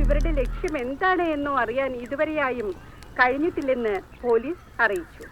ഇവരുടെ ലക്ഷ്യം എന്താണ് എന്നോ അറിയാൻ ഇതുവരെയായും കഴിഞ്ഞിട്ടില്ലെന്ന് പോലീസ് അറിയിച്ചു.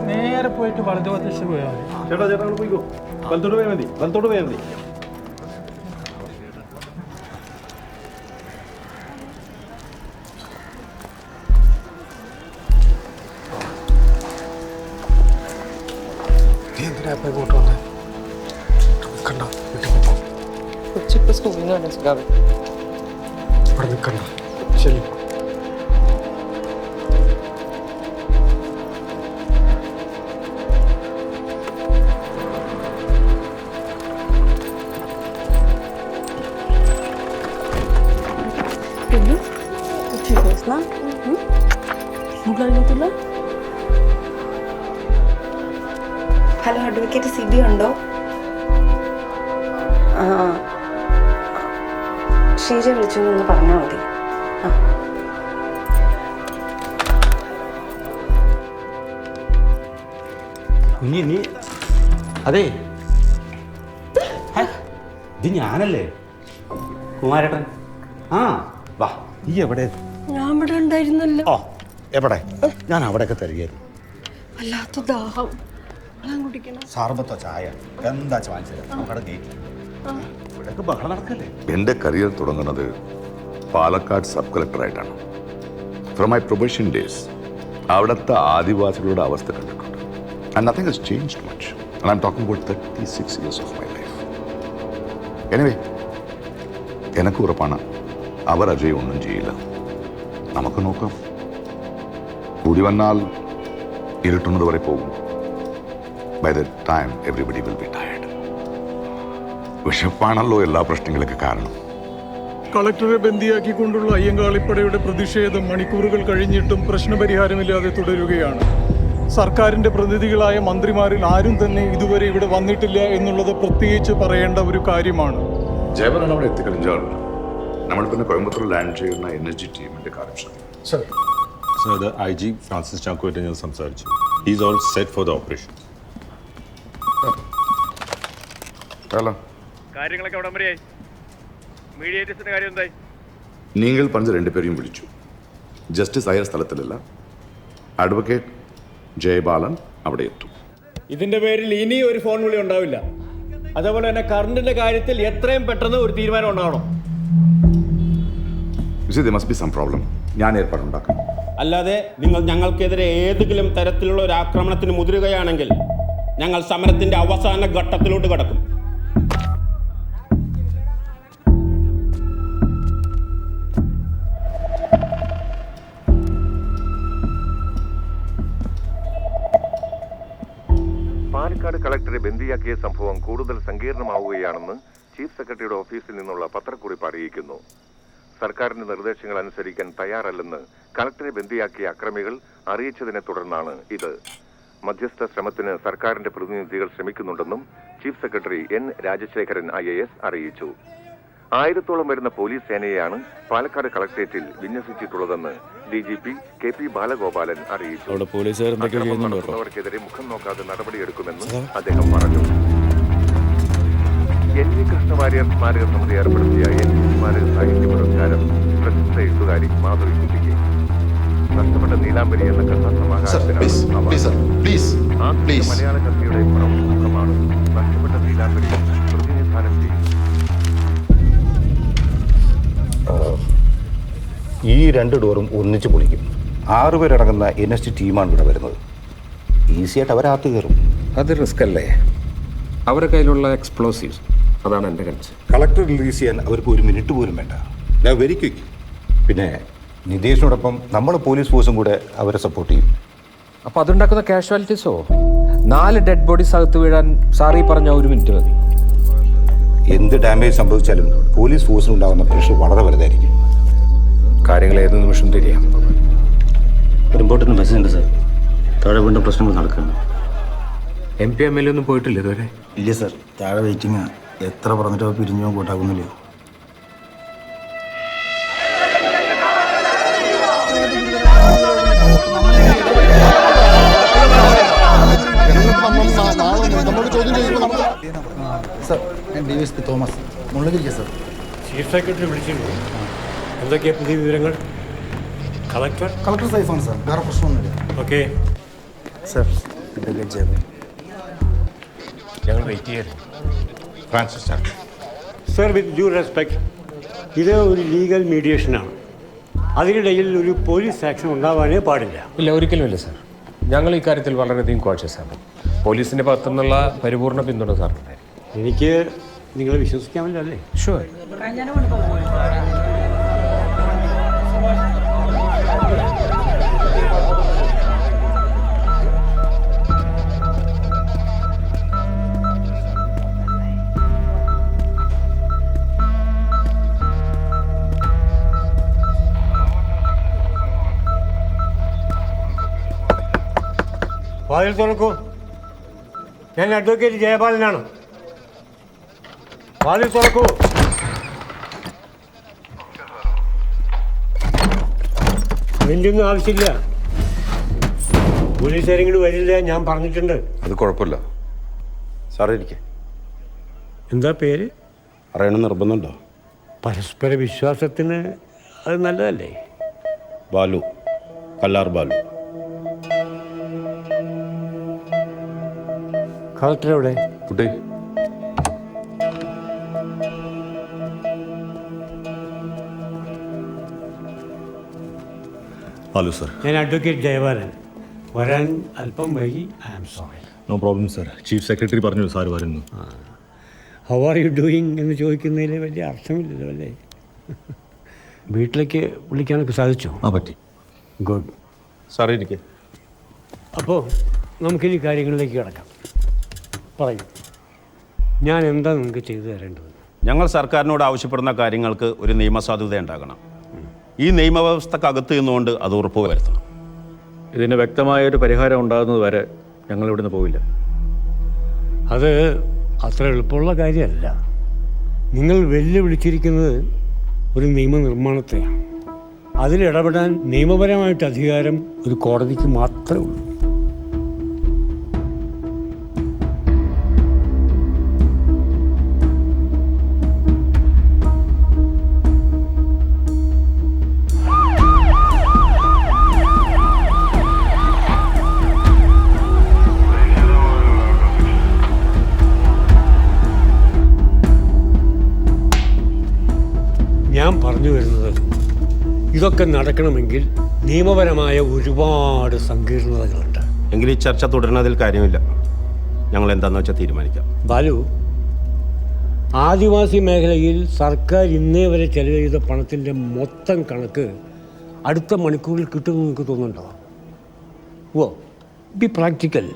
നേരെ പോയിട്ട് വലതുഭാഗത്ത് പോയാൽ ചേട്ടാ ചേട്ടാ പോയിക്കോ. വലത്തോട്ട് പോയാൽ മതി, വലത്തോട്ട് പോയാൽ മതി. കൊച്ചിപ്പോ സ്കൂളിൽ നിന്ന് മനസ്സിലാവും. ശരി. ഹലോ, അഡ്വക്കേറ്റ് സിബി ഉണ്ടോ? ഷീജ വിളിച്ചൊന്ന് പറഞ്ഞാൽ മതി. നീ അതെ, ഇത് ഞാനല്ലേ കുമാരേട്ടൻ. ആ വാ. നീ എവിടെ? ഞാൻ ഇവിടെ ഉണ്ടായിരുന്നല്ലോ. ഓ എവിടെ? ഞാൻ അവിടെയൊക്കെ തരികയായിരുന്നു. വല്ലാത്ത ദാഹം. വെള്ളം കുടിക്കണം. സർബത്തോ ചായ എന്താ വാങ്ങിച്ചത്? നമ്മുടെ ഗേറ്റിൽ ഇവിടെയൊക്കെ ബഹളം നടക്കല്ലേ. എൻ്റെ കരിയർ തുടങ്ങുന്നത് പാലക്കാട് സബ് കളക്ടറായിട്ടാണ്. ഫ്രം മൈ പ്രൊബേഷൻ ഡേയ്സ് അവിടുത്തെ ആദിവാസികളുടെ അവസ്ഥ കണ്ടിട്ടുണ്ട്. And nothing has changed much. And I am talking about 36 years of my life. Anyway, എനിക്ക് ഉറപ്പാണ് അവർ അജയ് ഒന്നും ചെയ്യില്ല. നമുക്ക് നോക്കാം. കൂടി വന്നാൽ ഇരുട്ടുന്നത് വരെ പോകും. By the time everybody will be tired. വിശപ്പാണല്ലോ എല്ലാ പ്രശ്നങ്ങൾക്ക് കാരണം. കളക്ടറെ ബന്ദിയാക്കിക്കൊണ്ടുള്ള അയ്യങ്കാളിപ്പടയുടെ പ്രതിഷേധം മണിക്കൂറുകൾ കഴിഞ്ഞിട്ടും പ്രശ്നപരിഹാരമില്ലാതെ തുടരുകയാണ്. സർക്കാരിന്റെ പ്രതിനിധികളായ മന്ത്രിമാരിൽ ആരും തന്നെ ഇതുവരെ ഇവിടെ വന്നിട്ടില്ല എന്നുള്ളത് പ്രത്യേകിച്ച് പറയേണ്ട ഒരു കാര്യമാണ്. ജയവനാണ് അവിടെ എത്തിക്കഴിഞ്ഞാൽ നമ്മൾ പിന്നെ കോയമ്പത്തൂർ ലാൻഡ് ചെയ്യുന്ന NSG ടീമിന്റെ കാര്യം. സർ അത് IG ഫ്രാൻസിസ് ചാക്കോയായിട്ട് ഞാൻ സംസാരിച്ചു. He's all set for the operation. Hello, കാര്യങ്ങളൊക്കെ എവിടം വരെയായി? മീഡിയേറ്റേഴ്സിന്റെ കാര്യം എന്തായി? നിങ്ങൾ പറഞ്ഞ 2 പേരെയും വിളിച്ചു. ജസ്റ്റിസ് അയ്യർ സ്ഥലത്തിലല്ല. അഡ്വക്കേറ്റ് ജയബാലൻ അവിടെ എത്തും. ഇതിന്റെ പേരിൽ ഇനി ഒരു ഫോൺ വിളി ഉണ്ടാവില്ല. അതേപോലെ തന്നെ കറണ്ടിന്റെ കാര്യത്തിൽ എത്രയും പെട്ടെന്ന് ഒരു തീരുമാനം ഉണ്ടാവണം. There must be some problem. ഞാൻ ഏർപ്പാടുണ്ടാക്കാം. അല്ലാതെ നിങ്ങൾ ഞങ്ങൾക്കെതിരെ ഏതെങ്കിലും തരത്തിലുള്ള ഒരു ആക്രമണത്തിന് മുതിരുകയാണെങ്കിൽ ഞങ്ങൾ സമരത്തിന്റെ അവസാന ഘട്ടത്തിലോട്ട് കടക്കും. പാലക്കാട് കളക്ടറെ ബന്ദിയാക്കിയ സംഭവം കൂടുതൽ സങ്കീർണമാവുകയാണെന്ന് ചീഫ് സെക്രട്ടറിയുടെ ഓഫീസിൽ നിന്നുള്ള പത്രക്കുറിപ്പ് അറിയിക്കുന്നു. സർക്കാരിന്റെ നിർദ്ദേശങ്ങൾ അനുസരിക്കാൻ തയ്യാറല്ലെന്ന് കളക്ടറെ ബന്ദിയാക്കിയ അക്രമികൾ അറിയിച്ചതിനെ തുടർന്നാണ് ഇത്. മധ്യസ്ഥ ശ്രമത്തിന് സർക്കാരിന്റെ പ്രതിനിധികൾ ശ്രമിക്കുന്നുണ്ടെന്നും chief secretary N. Rajasekharan IAS അറിയിച്ചു. 1000-ഓളം വരുന്ന പോലീസ് സേനയെയാണ് പാലക്കാട് കളക്ടറേറ്റിൽ വിന്യസിച്ചിട്ടുള്ളതെന്ന് DGP KP ബാലഗോപാലൻ അറിയിച്ചു. അവർക്കെതിരെ മുഖം നോക്കാതെ നടപടിയെടുക്കുമെന്ന് അദ്ദേഹം പറഞ്ഞു. NV കൃഷ്ണവാര്യർ സ്മാരക സമിതി ഏർപ്പെടുത്തിയ NV സ്മാരക സാഹിത്യ പുരസ്കാരം പ്രസിദ്ധ എഴുത്തുകാരി മാധവി കുട്ടിക്ക്. നഷ്ടപ്പെട്ട നീലാംബരി എന്ന കഥാസമാഹാരത്തിനാണ് മലയാള കഥയുടെ പ്രമുഖമാണ് നഷ്ടപ്പെട്ട നീലാംബരി പ്രതിനിധാനം ചെയ്യുന്നത്. ഈ 2 ഡോറും ഒന്നിച്ച് പൊളിക്കും. 6 പേരടങ്ങുന്ന NSG ടീമാണ് ഇവിടെ വരുന്നത്. ഈസിയായിട്ട് അവരകത്ത് കയറും. അത് റിസ്ക് അല്ലേ? അവരുടെ കയ്യിലുള്ള എക്സ്പ്ലോസീവ്സ്, അതാണ് എൻ്റെ കൺസേൺ. കളക്ടർ റിലീസ് ചെയ്യാൻ അവർക്ക് 1 മിനിറ്റ് പോലും വേണ്ട. Very quick. പിന്നെ നിതേഷിനോടൊപ്പം നമ്മൾ പോലീസ് ഫോഴ്സും കൂടെ അവരെ സപ്പോർട്ട് ചെയ്യും. അപ്പോൾ അതുണ്ടാക്കുന്ന കാഷ്വാലിറ്റീസോ? 4 ഡെഡ് ബോഡീസ് അകത്ത് വീഴാൻ സാറി പറഞ്ഞ 1 മിനിറ്റ് മതി. എന്ത് ഡാമേജ് സംഭവിച്ചാലും പോലീസ് ഫോഴ്സിനുണ്ടാകുന്ന പ്രഷർ വളരെ വലുതായിരിക്കും. കാര്യങ്ങൾ ഏത് നിമിഷം തിരിയാം. ഒരു ഇമ്പോർട്ടൻറ്റ് മെസ്സേജ് ഉണ്ട് സാർ. താഴെ വീണ്ടും പ്രശ്നങ്ങൾ നടക്കുകയാണ്. MP MLA ഒന്നും പോയിട്ടില്ല ഇതുവരെ? ഇല്ല സാർ, താഴെ വെയിറ്റിംഗാണ്. എത്ര പറഞ്ഞിട്ടോ പിരിഞ്ഞോ കൂട്ടാക്കുന്നില്ല. സർ, ഞാൻ DSP തോമസ് മുള്ളഗിരിക്ക് സർ. ചീഫ് സെക്രട്ടറി വിളിച്ചിരുന്നു. എന്തൊക്കെയാ പുതിയ വിവരങ്ങൾ? കളക്ടർ സേഫാണ് സാർ, വേറെ പ്രശ്നമൊന്നുമില്ല. Okay sir, advocate Jayapal. ഞങ്ങൾ വെയിറ്റ് ചെയ്യായിരുന്നു. Francis Chacko. Sir, with due respect, ഇത് ഒരു ലീഗൽ മീഡിയേഷനാണ്. അതിനിടയിൽ ഒരു പോലീസ് ആക്ഷൻ ഉണ്ടാവാനേ പാടില്ല. ഇല്ല, ഒരിക്കലുമില്ല സാർ. ഞങ്ങൾ ഈ കാര്യത്തിൽ വളരെയധികം കോൺഷ്യസാണ്. പോലീസിൻ്റെ ഭാഗത്തുനിന്നുള്ള പരിപൂർണ്ണ പിന്തുണ സാറിനുണ്ടായിരുന്നു. എനിക്ക് നിങ്ങളെ വിശ്വസിക്കാമല്ലോ അല്ലേ? ഷുവർ. വാതിൽ തുറക്കൂ. ഞാൻ അഡ്വക്കേറ്റ് ജയപാലനാണ്. വാതിൽ തുറക്കൂ. നിന്റെ ഒന്നും ആവശ്യമില്ല. പോലീസുകാരെങ്കിലും വരില്ല, ഞാൻ പറഞ്ഞിട്ടുണ്ട്. അത് കുഴപ്പമില്ല സാറേ. ഇരിക്കെ. എന്താ പേര്? അറിയണം നിർബന്ധമുണ്ടോ? പരസ്പര വിശ്വാസത്തിന് അത് നല്ലതല്ലേ? ബാലു, കല്ലാർ ബാലു. കളക്ടർ എവിടെ? കുട്ടി, ഹലോ സർ. ഞാൻ അഡ്വക്കേറ്റ് ജയപാലൻ. വരാൻ അല്പം വൈകി. I am sorry. No problem sir. Chief secretary പറഞ്ഞു സാർ വരുന്നു. ഹൗ ആർ യു ഡൂയിങ് എന്ന് ചോദിക്കുന്നതിൽ വലിയ അർത്ഥമില്ലല്ലോ അല്ലേ? വീട്ടിലേക്ക് വിളിക്കാനൊക്കെ സാധിച്ചോ? പറ്റി. ഗുഡ്. സാറേ ഇരിക്കെ. അപ്പോൾ നമുക്കിനി കാര്യങ്ങളിലേക്ക് കിടക്കാം. പറയൂ, ഞാൻ എന്താ നിങ്ങൾക്ക് ചെയ്തു തരേണ്ടത്? ഞങ്ങൾ സർക്കാരിനോട് ആവശ്യപ്പെടുന്ന കാര്യങ്ങൾക്ക് ഒരു നിയമസാധുത ഉണ്ടാകണം. ഈ നിയമവ്യവസ്ഥക്കകത്ത് നിന്നുകൊണ്ട് അത് ഉറപ്പ് വരുത്തണം. ഇതിന് വ്യക്തമായൊരു പരിഹാരം ഉണ്ടാകുന്നത് വരെ ഞങ്ങൾ ഇവിടുന്ന് പോവില്ല. അത് അത്ര എളുപ്പമുള്ള കാര്യമല്ല. നിങ്ങൾ വെല്ലുവിളിച്ചിരിക്കുന്നത് ഒരു നിയമനിർമ്മാണത്തെയാണ്. അതിലിടപെടാൻ നിയമപരമായിട്ട് അധികാരം ഒരു കോടതിക്ക് മാത്രമേ ഉള്ളൂ. ഞാൻ പറഞ്ഞു വരുന്നത്, ഇതൊക്കെ നടക്കണമെങ്കിൽ നിയമപരമായ ഒരുപാട് സങ്കീർണതകളുണ്ട്. എങ്കിൽ ഈ ചർച്ച തുടരുന്നതിൽ കാര്യമില്ല. ഞങ്ങൾ എന്താണെന്ന് വെച്ചാൽ തീരുമാനിക്കാം. ബാലു, ആദിവാസി മേഖലയിൽ സർക്കാർ ഇന്നേ വരെ ചെലവ് ചെയ്ത പണത്തിൻ്റെ മൊത്തം കണക്ക് അടുത്ത മണിക്കൂറിൽ കിട്ടുമെന്ന് നിങ്ങൾക്ക് തോന്നുന്നുണ്ടോ? ഓ, ബി പ്രാക്ടിക്കൽ.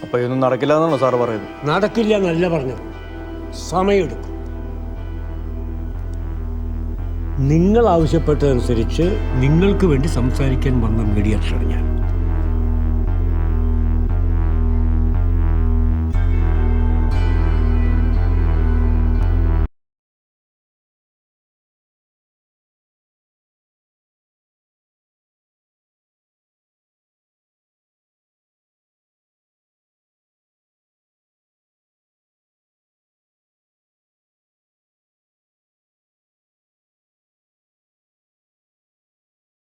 അപ്പോൾ ഇതൊന്നും നടക്കില്ല എന്നാണോ സാറ് പറയുന്നത്? നടക്കില്ല എന്നല്ല പറഞ്ഞത്, സമയമെടുക്കും. നിങ്ങൾ ആവശ്യപ്പെട്ടതനുസരിച്ച് നിങ്ങൾക്ക് വേണ്ടി സംസാരിക്കാൻ വന്ന മീഡിയേറ്ററാണ് ഞാൻ.